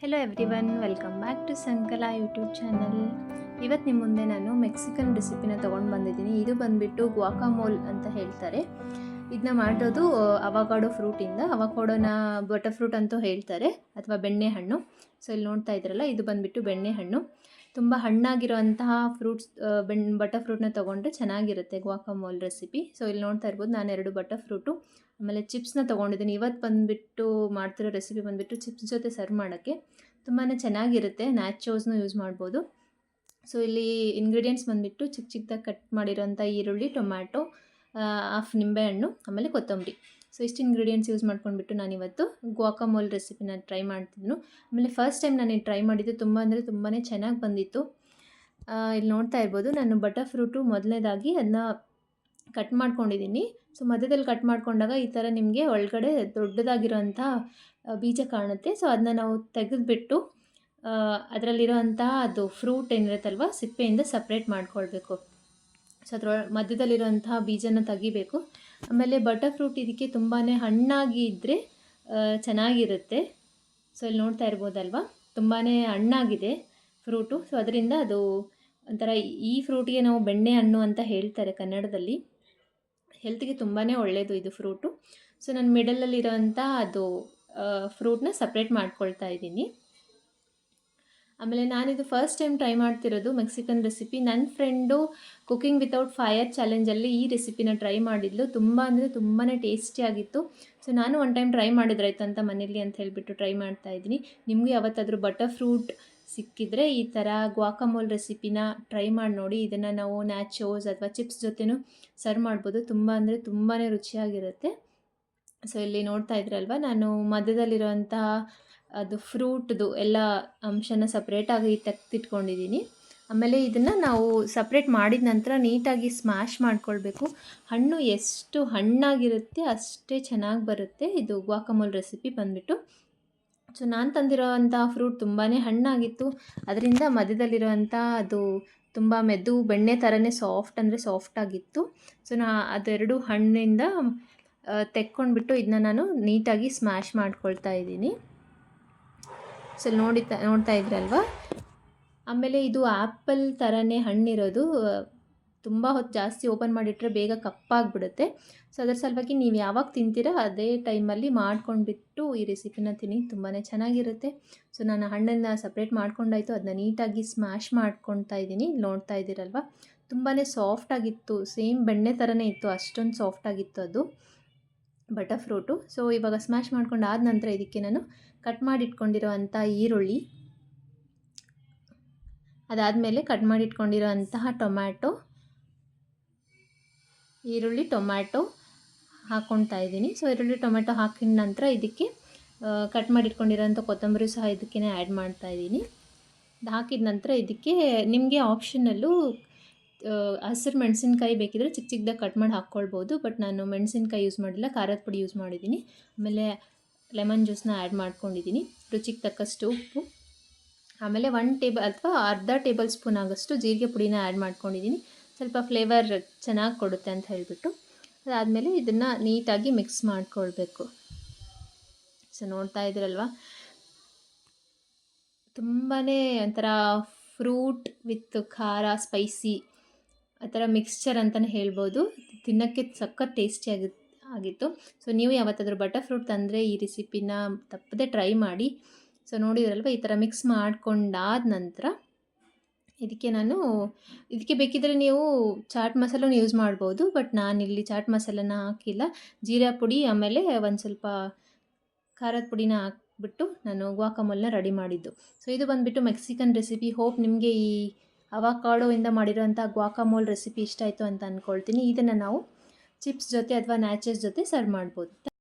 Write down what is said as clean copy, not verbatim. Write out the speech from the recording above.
Hello everyone, welcome back to Sankala YouTube channel. ಇವತ್ತು ನಿಮ್ಮ ಮುಂದೆ ನಾನು ಮೆಕ್ಸಿಕನ್ ರೆಸಿಪಿನ ತೊಗೊಂಡು ಬಂದಿದ್ದೀನಿ. ಇದು ಬಂದುಬಿಟ್ಟು ಗ್ವಾಕಾಮೋಲ್ ಅಂತ ಹೇಳ್ತಾರೆ. ಇದನ್ನ ಮಾಡೋದು ಅವಕಾಡೋ ಫ್ರೂಟಿಂದ. ಅವಕಾಡೋನ ಬಟರ್ ಫ್ರೂಟ್ ಅಂತೂ ಹೇಳ್ತಾರೆ, ಅಥವಾ ಬೆಣ್ಣೆಹಣ್ಣು. ಸೊ ಇಲ್ಲಿ ನೋಡ್ತಾ ಇದ್ರಲ್ಲ, ಇದು ಬಂದುಬಿಟ್ಟು ಬೆಣ್ಣೆಹಣ್ಣು. ತುಂಬ ಹಣ್ಣಾಗಿರೋಂತಹ ಫ್ರೂಟ್ಸ್ ಬಟರ್ ಫ್ರೂಟ್ನ ತೊಗೊಂಡ್ರೆ ಚೆನ್ನಾಗಿರುತ್ತೆ ಗ್ವಾಕಾಮೋಲ್ ರೆಸಿಪಿ. ಸೊ ಇಲ್ಲಿ ನೋಡ್ತಾ ಇರ್ಬೋದು, ನಾನು 2 ಬಟರ್ ಫ್ರೂಟು ಆಮೇಲೆ ಚಿಪ್ಸ್ನ ತೊಗೊಂಡಿದ್ದೀನಿ. ಇವತ್ತು ಬಂದುಬಿಟ್ಟು ಮಾಡ್ತಿರೋ ರೆಸಿಪಿ ಬಂದುಬಿಟ್ಟು ಚಿಪ್ಸ್ ಜೊತೆ ಸರ್ವ್ ಮಾಡೋಕ್ಕೆ ತುಂಬಾ ಚೆನ್ನಾಗಿರುತ್ತೆ. ನ್ಯಾಚೋಸ್ನು ಯೂಸ್ ಮಾಡ್ಬೋದು. ಸೊ ಇಲ್ಲಿ ಇಂಗ್ರೀಡಿಯೆಂಟ್ಸ್ ಬಂದುಬಿಟ್ಟು ಚಿಕ್ಕದಾಗಿ ಕಟ್ ಮಾಡಿರೋಂಥ ಈರುಳ್ಳಿ, ಟೊಮ್ಯಾಟೊ, ಹಾಫ್ ನಿಂಬೆಹಣ್ಣು, ಆಮೇಲೆ ಕೊತ್ತಂಬರಿ. ಸೊ ಇಷ್ಟು ಇಂಗ್ರೀಡಿಯೆಂಟ್ಸ್ ಯೂಸ್ ಮಾಡ್ಕೊಂಡ್ಬಿಟ್ಟು ನಾನಿವತ್ತು ಗ್ವಾಕಾಮೋಲ್ ರೆಸಿಪಿನ ಟ್ರೈ ಮಾಡ್ತಿದ್ನು. ಆಮೇಲೆ ಫಸ್ಟ್ ಟೈಮ್ ನಾನು ಟ್ರೈ ಮಾಡಿದ್ದು ತುಂಬಾ ಚೆನ್ನಾಗಿ ಬಂದಿತ್ತು. ಇಲ್ಲಿ ನೋಡ್ತಾ ಇರ್ಬೋದು, ನಾನು ಬಟರ್ ಫ್ರೂಟು ಮೊದಲನೇದಾಗಿ ಅದನ್ನ ಕಟ್ ಮಾಡ್ಕೊಂಡಿದ್ದೀನಿ. ಸೊ ಮಧ್ಯದಲ್ಲಿ ಕಟ್ ಮಾಡ್ಕೊಂಡಾಗ ಈ ಥರ ನಿಮಗೆ ಒಳಗಡೆ ದೊಡ್ಡದಾಗಿರೋಂಥ ಬೀಜ ಕಾಣುತ್ತೆ. ಸೊ ಅದನ್ನ ನಾವು ತೆಗೆದುಬಿಟ್ಟು ಅದರಲ್ಲಿರೋಂಥ ಅದು ಫ್ರೂಟ್ ಏನಿರುತ್ತಲ್ವ, ಸಿಪ್ಪೆಯಿಂದ ಸಪ್ರೇಟ್ ಮಾಡ್ಕೊಳ್ಬೇಕು. ಸೊ ಮಧ್ಯದಲ್ಲಿರೋಂತಹ ಬೀಜನ ತೆಗಿಬೇಕು. ಆಮೇಲೆ ಬಟರ್ ಫ್ರೂಟ್ ಇದಕ್ಕೆ ತುಂಬಾ ಹಣ್ಣಾಗಿ ಇದ್ದರೆ ಚೆನ್ನಾಗಿರುತ್ತೆ. ಸೊ ಇಲ್ಲಿ ನೋಡ್ತಾ ಇರ್ಬೋದಲ್ವ, ತುಂಬಾ ಹಣ್ಣಾಗಿದೆ ಫ್ರೂಟು. ಸೊ ಅದರಿಂದ ಅದು ಒಂಥರ, ಈ ಫ್ರೂಟಿಗೆ ನಾವು ಬೆಣ್ಣೆ ಹಣ್ಣು ಅಂತ ಹೇಳ್ತಾರೆ ಕನ್ನಡದಲ್ಲಿ. ಹೆಲ್ತಿಗೆ ತುಂಬಾ ಒಳ್ಳೆಯದು ಇದು ಫ್ರೂಟು. ಸೊ ನಾನು ಮಿಡಲಲ್ಲಿರೋಂಥ ಅದು ಫ್ರೂಟ್ನ ಸಪ್ರೇಟ್ ಮಾಡ್ಕೊಳ್ತಾ ಇದ್ದೀನಿ. ಆಮೇಲೆ ನಾನಿದು ಫಸ್ಟ್ ಟೈಮ್ ಟ್ರೈ ಮಾಡ್ತಿರೋದು ಮೆಕ್ಸಿಕನ್ ರೆಸಿಪಿ. ನನ್ನ ಫ್ರೆಂಡು ಕುಕಿಂಗ್ ವಿತೌಟ್ ಫೈರ್ ಚಾಲೆಂಜಲ್ಲಿ ಈ ರೆಸಿಪಿನ ಟ್ರೈ ಮಾಡಿದ್ಲು. ತುಂಬಾ ಟೇಸ್ಟಿಯಾಗಿತ್ತು. ಸೊ ನಾನು ಒನ್ ಟೈಮ್ ಟ್ರೈ ಮಾಡಿದ್ರಾಯ್ತು ಅಂತ ಮನೇಲಿ ಅಂತ ಹೇಳಿಬಿಟ್ಟು ಟ್ರೈ ಮಾಡ್ತಾಯಿದ್ದೀನಿ. ನಿಮಗೆ ಯಾವತ್ತಾದರೂ ಬಟರ್ ಫ್ರೂಟ್ ಸಿಕ್ಕಿದರೆ ಈ ಥರ ಗ್ವಾಕಾಮೋಲ್ ರೆಸಿಪಿನ ಟ್ರೈ ಮಾಡಿ ನೋಡಿ. ಇದನ್ನು ನಾವು ನ್ಯಾಚೋಸ್ ಅಥವಾ ಚಿಪ್ಸ್ ಜೊತೆನೂ ಸರ್ವ್ ಮಾಡ್ಬೋದು. ತುಂಬಾ ರುಚಿಯಾಗಿರುತ್ತೆ. ಸೊ ಇಲ್ಲಿ ನೋಡ್ತಾ ಇದ್ರಲ್ವ, ನಾನು ಮಧ್ಯದಲ್ಲಿರುವಂಥ ಅದು ಫ್ರೂಟ್ದು ಎಲ್ಲ ಅಂಶನ ಸಪ್ರೇಟಾಗಿ ತೆಗೆದಿಟ್ಕೊಂಡಿದ್ದೀನಿ. ಆಮೇಲೆ ಇದನ್ನು ನಾವು ಸಪ್ರೇಟ್ ಮಾಡಿದ ನಂತರ ನೀಟಾಗಿ ಸ್ಮ್ಯಾಶ್ ಮಾಡ್ಕೊಳ್ಬೇಕು. ಹಣ್ಣು ಎಷ್ಟು ಹಣ್ಣಾಗಿರುತ್ತೆ ಅಷ್ಟೇ ಚೆನ್ನಾಗಿ ಬರುತ್ತೆ ಇದು ಗ್ವಾಕಾಮೋಲ್ ರೆಸಿಪಿ ಬಂದುಬಿಟ್ಟು. ಸೊ ನಾನು ತಂದಿರೋವಂಥ ಫ್ರೂಟ್ ತುಂಬಾ ಹಣ್ಣಾಗಿತ್ತು. ಅದರಿಂದ ಮಧ್ಯದಲ್ಲಿರುವಂಥ ಅದು ತುಂಬ ಮೆದು ಬೆಣ್ಣೆ ಥರನೇ ಸಾಫ್ಟಾಗಿತ್ತು. ಸೊ ಅದೆರಡು ಹಣ್ಣಿಂದ ತೆಕ್ಕೊಂಡ್ಬಿಟ್ಟು ಇದನ್ನ ನಾನು ನೀಟಾಗಿ ಸ್ಮ್ಯಾಶ್ ಮಾಡ್ಕೊಳ್ತಾ ಇದ್ದೀನಿ. ಸೊ ನೋಡ್ತಾ ಇದ್ರಲ್ವ. ಆಮೇಲೆ ಇದು ಆ್ಯಪಲ್ ಥರನೇ ಹಣ್ಣಿರೋದು. ತುಂಬ ಹೊತ್ತು ಜಾಸ್ತಿ ಓಪನ್ ಮಾಡಿಟ್ರೆ ಬೇಗ ಕಪ್ಪಾಗಿಬಿಡುತ್ತೆ. ಸೊ ಅದರ ಸಲುವಾಗಿ ನೀವು ಯಾವಾಗ ತಿಂತೀರೋ ಅದೇ ಟೈಮಲ್ಲಿ ಮಾಡ್ಕೊಂಡ್ಬಿಟ್ಟು ಈ ರೆಸಿಪಿನ ತಿನ್ನಿ, ತುಂಬಾ ಚೆನ್ನಾಗಿರುತ್ತೆ. ಸೊ ನಾನು ಹಣ್ಣನ್ನು ಸಪ್ರೇಟ್ ಮಾಡ್ಕೊಂಡಾಯಿತು, ಅದನ್ನ ನೀಟಾಗಿ ಸ್ಮ್ಯಾಶ್ ಮಾಡ್ಕೊಳ್ತಾ ಇದ್ದೀನಿ. ನೋಡ್ತಾ ಇದ್ದೀರಲ್ವ, ತುಂಬಾ ಸಾಫ್ಟಾಗಿತ್ತು. ಸೇಮ್ ಬೆಣ್ಣೆ ಥರನೇ ಇತ್ತು, ಅಷ್ಟೊಂದು ಸಾಫ್ಟಾಗಿತ್ತು ಅದು ಬಟರ್ ಫ್ರೂಟು. ಸೊ ಇವಾಗ ಸ್ಮ್ಯಾಶ್ ಮಾಡ್ಕೊಂಡು ಆದ ನಂತರ ಇದಕ್ಕೆ ನಾನು ಕಟ್ ಮಾಡಿಟ್ಕೊಂಡಿರೋ ಅಂಥ ಈರುಳ್ಳಿ, ಅದಾದಮೇಲೆ ಕಟ್ ಮಾಡಿಟ್ಕೊಂಡಿರೋ ಅಂತಹ ಈರುಳ್ಳಿ ಟೊಮ್ಯಾಟೊ ಹಾಕ್ಕೊಳ್ತಾ ಇದ್ದೀನಿ. ಸೊ ಈರುಳ್ಳಿ ಟೊಮ್ಯಾಟೊ ಹಾಕಿದ ನಂತರ ಇದಕ್ಕೆ ಕಟ್ ಮಾಡಿಟ್ಕೊಂಡಿರೋಂಥ ಕೊತ್ತಂಬರಿ ಸಹ ಇದಕ್ಕೆ ಆ್ಯಡ್ ಮಾಡ್ತಾ ಇದ್ದೀನಿ. ಹಾಕಿದ ನಂತರ ಇದಕ್ಕೆ ನಿಮಗೆ ಆಪ್ಷನಲ್ಲು ಹಸಿರು ಮೆಣಸಿನ್ಕಾಯಿ ಬೇಕಿದ್ರೆ ಚಿಕ್ಕದಾಗಿ ಕಟ್ ಮಾಡಿ ಹಾಕ್ಕೊಳ್ಬೋದು. ಬಟ್ ನಾನು ಮೆಣಸಿನ್ಕಾಯಿ ಯೂಸ್ ಮಾಡಿಲ್ಲ, ಖಾರದ ಪುಡಿ ಯೂಸ್ ಮಾಡಿದ್ದೀನಿ. ಆಮೇಲೆ ಲೆಮನ್ ಜ್ಯೂಸನ್ನ ಆ್ಯಡ್ ಮಾಡ್ಕೊಂಡಿದ್ದೀನಿ. ರುಚಿಗೆ ತಕ್ಕಷ್ಟು ಉಪ್ಪು, ಆಮೇಲೆ 1 ಟೇಬಲ್ ಅಥವಾ ಅರ್ಧ ಟೇಬಲ್ ಸ್ಪೂನ್ ಆಗೋಷ್ಟು ಜೀರಿಗೆ ಪುಡಿನ ಆ್ಯಡ್ ಮಾಡ್ಕೊಂಡಿದ್ದೀನಿ. ಸ್ವಲ್ಪ ಫ್ಲೇವರ್ ಚೆನ್ನಾಗಿ ಕೊಡುತ್ತೆ ಅಂತ ಹೇಳಿಬಿಟ್ಟು. ಅದಾದಮೇಲೆ ಇದನ್ನು ನೀಟಾಗಿ ಮಿಕ್ಸ್ ಮಾಡ್ಕೊಳ್ಬೇಕು. ಸೊ ನೋಡ್ತಾ ಇದ್ದೀರಲ್ವ, ತುಂಬಾ ಒಂಥರ ಫ್ರೂಟ್ ವಿತ್ ಖಾರ, ಸ್ಪೈಸಿ ಆ ಥರ ಮಿಕ್ಸ್ಚರ್ ಅಂತಲೇ ಹೇಳ್ಬೋದು. ತಿನ್ನೋಕ್ಕೆ ಸಖತ್ ಆಗಿತ್ತು. ಸೊ ನೀವು ಯಾವತ್ತಾದರೂ ಬಟರ್ ಫ್ರೂಟ್ ತಂದರೆ ಈ ರೆಸಿಪಿನ ತಪ್ಪದೆ ಟ್ರೈ ಮಾಡಿ. ಸೊ ನೋಡಿದ್ರಲ್ವ, ಈ ಥರ ಮಿಕ್ಸ್ ಮಾಡ್ಕೊಂಡಾದ ನಂತರ ಇದಕ್ಕೆ ಬೇಕಿದ್ದರೆ ನೀವು ಚಾಟ್ ಮಸಾಲನ ಯೂಸ್ ಮಾಡ್ಬೋದು. ಬಟ್ ನಾನಿಲ್ಲಿ ಚಾಟ್ ಮಸಾಲನ ಹಾಕಿಲ್ಲ, ಜೀರಾ ಪುಡಿ ಆಮೇಲೆ ಒಂದು ಸ್ವಲ್ಪ ಖಾರದ ಪುಡಿನ ಹಾಕ್ಬಿಟ್ಟು ನಾನು ಗ್ವಾಕಾಮೋಲ್ನ ರೆಡಿ ಮಾಡಿದ್ದು. ಸೊ ಇದು ಬಂದುಬಿಟ್ಟು ಮೆಕ್ಸಿಕನ್ ರೆಸಿಪಿ. ಹೋಪ್ ನಿಮಗೆ ಈ ಅವಕಾಡೋಯಿಂದ ಮಾಡಿರೋಂಥ ಗ್ವಾಕಾಮೋಲ್ ರೆಸಿಪಿ ಇಷ್ಟ ಆಯಿತು ಅಂತ ಅಂದ್ಕೊಳ್ತೀನಿ. ಇದನ್ನು ನಾವು ಚಿಪ್ಸ್ ಜೊತೆ ಅಥವಾ ನ್ಯಾಚಸ್ ಜೊತೆ ಸರ್ವ್ ಮಾಡ್ಬೋದು.